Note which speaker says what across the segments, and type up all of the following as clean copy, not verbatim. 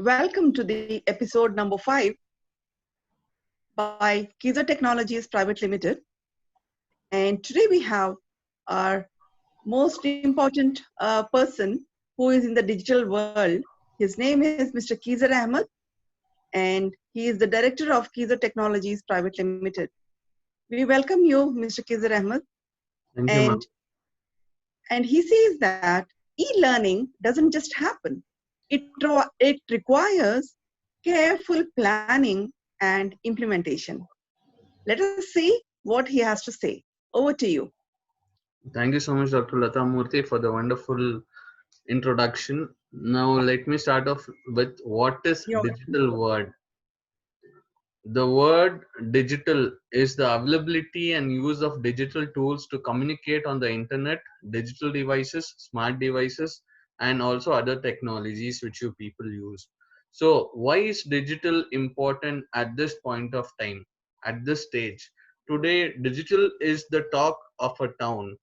Speaker 1: Welcome to the episode number 5 by Kiza Technologies Private Limited. And today we have our most important person who is in the digital world. His name is Mr. Kiza Ahmed, and he is the director of Kiza Technologies Private Limited. We welcome you, Mr. Kiza Ahmed.
Speaker 2: Thank you, ma'am.
Speaker 1: And he says that e-learning doesn't just happen. It requires careful planning and implementation. Let us see what he has to say. Over to you.
Speaker 2: Thank you so much, Dr. Lata Murthy, for the wonderful introduction. Now, let me start off with what is
Speaker 1: You're welcome.
Speaker 2: digital word. The word digital is the availability and use of digital tools to communicate on the internet, digital devices, smart devices, and also other technologies which you people use. So, why is digital important at this point of time, at this stage? Today, digital is the talk of a town.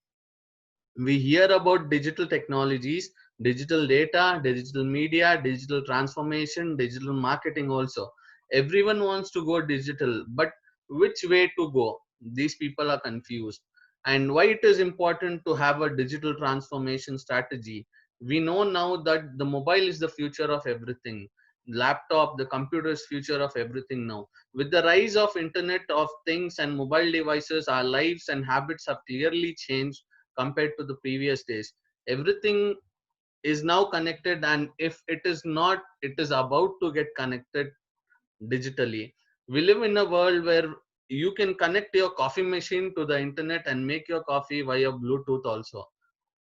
Speaker 2: We hear about digital technologies, digital data, digital media, digital transformation, digital marketing also. Everyone wants to go digital, but which way to go? These people are confused. And why it is important to have a digital transformation strategy? We know now that the mobile is the future of everything. Laptop, the computer is future of everything now. With the rise of internet of things and mobile devices, our lives and habits have clearly changed compared to the previous days. Everything is now connected, and if it is not, it is about to get connected digitally. We live in a world where you can connect your coffee machine to the internet and make your coffee via Bluetooth also.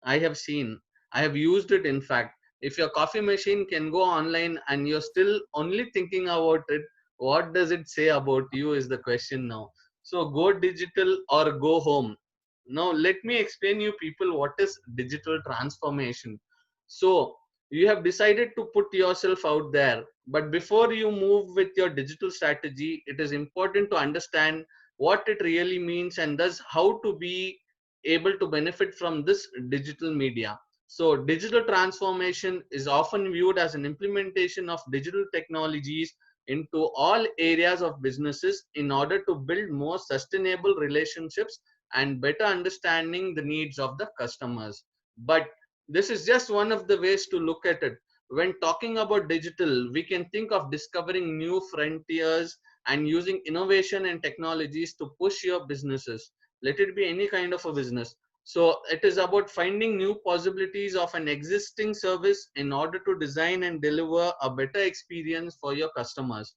Speaker 2: I have seen, I have used it. In fact, if your coffee machine can go online and you're still only thinking about it, what does it say about you is the question now. So go digital or go home. Now let me explain you people what is digital transformation. So you have decided to put yourself out there, but before you move with your digital strategy, it is important to understand what it really means and thus how to be able to benefit from this digital media. So digital transformation is often viewed as an implementation of digital technologies into all areas of businesses in order to build more sustainable relationships and better understanding the needs of the customers. But this is just one of the ways to look at it. When talking about digital, we can think of discovering new frontiers and using innovation and technologies to push your businesses. Let it be any kind of a business. So it is about finding new possibilities of an existing service in order to design and deliver a better experience for your customers.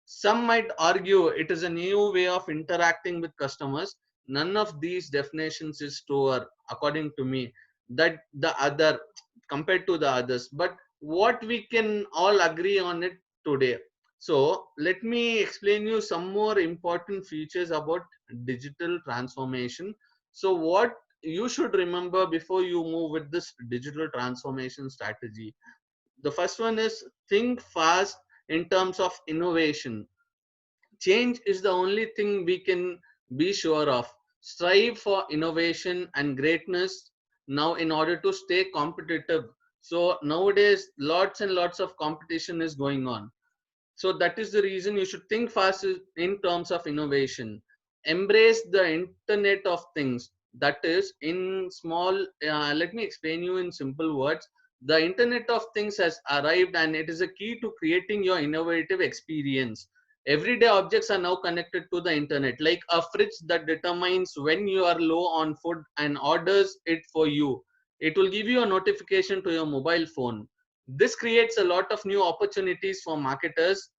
Speaker 2: Some might argue it is a new way of interacting with customers. None of these definitions is truer, according to me, that the other compared to the others. But what we can all agree on it today. So let me explain you some more important features about digital transformation. So what you should remember before you move with this digital transformation strategy. The first one is think fast in terms of innovation. Change is the only thing we can be sure of. Strive for innovation and greatness now in order to stay competitive. So nowadays, lots and lots of competition is going on. So that is the reason you should think fast in terms of innovation. Embrace the internet of things. That is in small, let me explain you in simple words. The internet of things has arrived and it is a key to creating your innovative experience. Everyday objects are now connected to the internet, like a fridge that determines when you are low on food and orders it for you. It will give you a notification to your mobile phone. This creates a lot of new opportunities for marketers.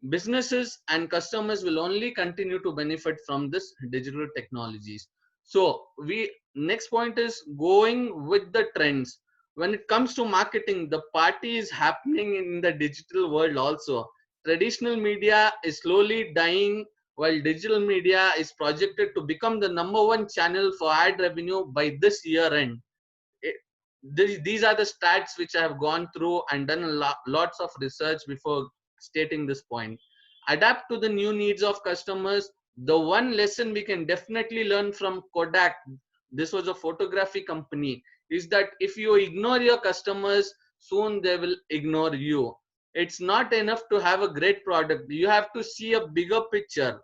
Speaker 2: Businesses and customers will only continue to benefit from this digital technologies. So we next point is going with the trends. When it comes to marketing, the party is happening in the digital world also. Traditional media is slowly dying while digital media is projected to become the number one channel for ad revenue by this year end. These are the stats which I have gone through and done lots of research before stating this point. Adapt to the new needs of customers. The one lesson we can definitely learn from Kodak, this was a photography company, is that if you ignore your customers, soon they will ignore you. It's not enough to have a great product. You have to see a bigger picture.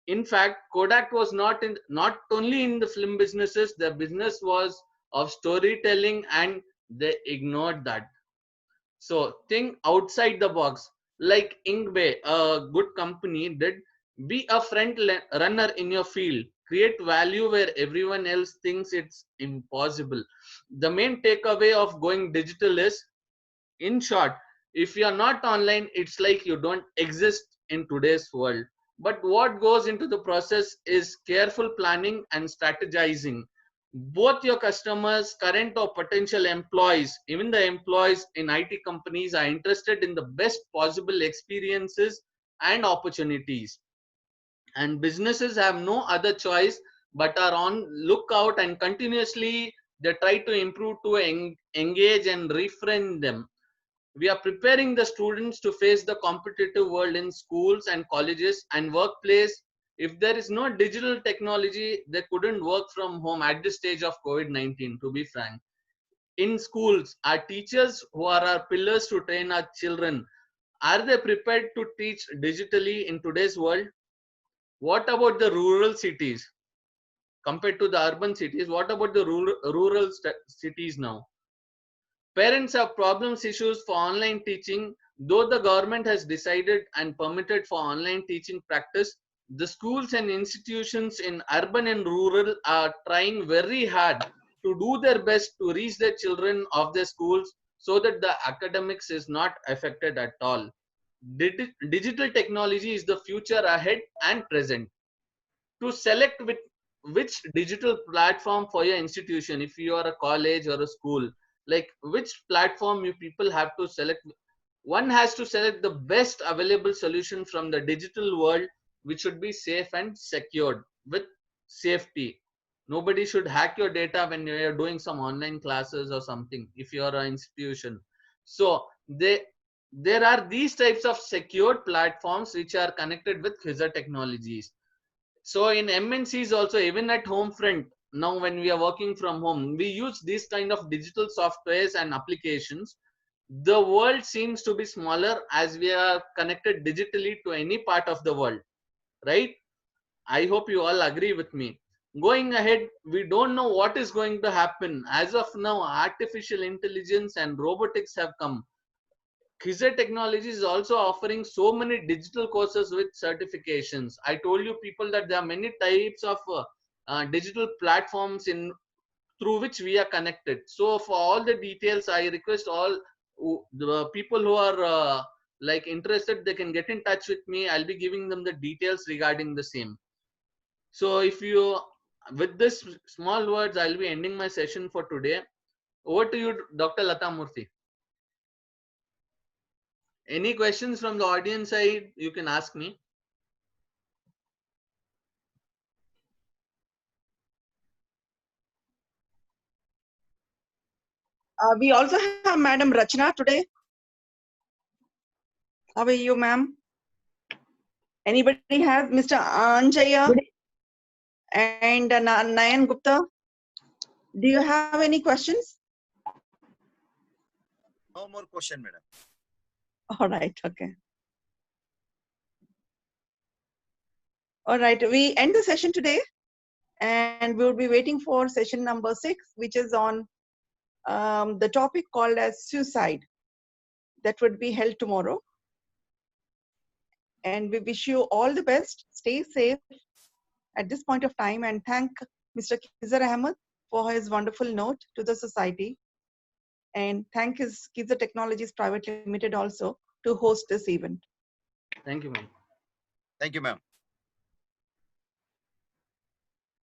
Speaker 2: In fact, Kodak was not only in the film businesses, their business was of storytelling, and they ignored that. So think outside the box, like Inkbay, a good company did. Be a runner in your field. Create value where everyone else thinks it's impossible. The main takeaway of going digital is, in short, if you are not online, it's like you don't exist in today's world. But what goes into the process is careful planning and strategizing. Both your customers, current or potential employees, even the employees in IT companies, are interested in the best possible experiences and opportunities. And businesses have no other choice but are on lookout, and continuously they try to improve to engage and refrain them. We are preparing the students to face the competitive world in schools and colleges and workplace. If there is no digital technology, they couldn't work from home at this stage of COVID-19, to be frank. In schools, our teachers, who are our pillars to train our children, are they prepared to teach digitally in today's world? What about the rural cities compared to the urban cities? What about the rural cities now? Parents have problems issues for online teaching. Though the government has decided and permitted for online teaching practice, the schools and institutions in urban and rural are trying very hard to do their best to reach their children of their schools so that the academics is not affected at all. Digital technology is the future ahead and present. To select which digital platform for your institution, if you are a college or a school, like which platform you people have to select, one has to select the best available solution from the digital world, which should be safe and secured with safety. Nobody should hack your data when you're doing some online classes or something, if you're an institution. So there are these types of secured platforms which are connected with Quasar Technologies. So in MNCs also, even at home front, now when we are working from home, we use these kind of digital softwares and applications. The world seems to be smaller as we are connected digitally to any part of the world, right? I hope you all agree with me. Going ahead, we don't know what is going to happen. As of now, artificial intelligence and robotics have come. Quasar Technology is also offering so many digital courses with certifications. I told you people that there are many types of digital platforms in through which we are connected. So for all the details, I request all the people who are like interested, they can get in touch with me. I'll be giving them the details regarding the same. So if you, with this small words, I'll be ending my session for today. Over to you, Dr. Lata Murthy. Any questions from the audience side, you can ask me.
Speaker 1: We also have Madam Rachna today. How are you, ma'am? Anybody has Mr. Anjaya and Nayan Gupta? Do you have any questions?
Speaker 3: No more question, madam.
Speaker 1: All right, okay. All right, we end the session today, and we'll be waiting for session number 6, which is on the topic called as suicide. That would be held tomorrow. And we wish you all the best. Stay safe at this point of time, and thank Mr. Quasar Ahmed for his wonderful note to the society. And thank his Quasar Technologies Private Limited also to host this event.
Speaker 2: Thank you, ma'am.
Speaker 3: Thank you, ma'am.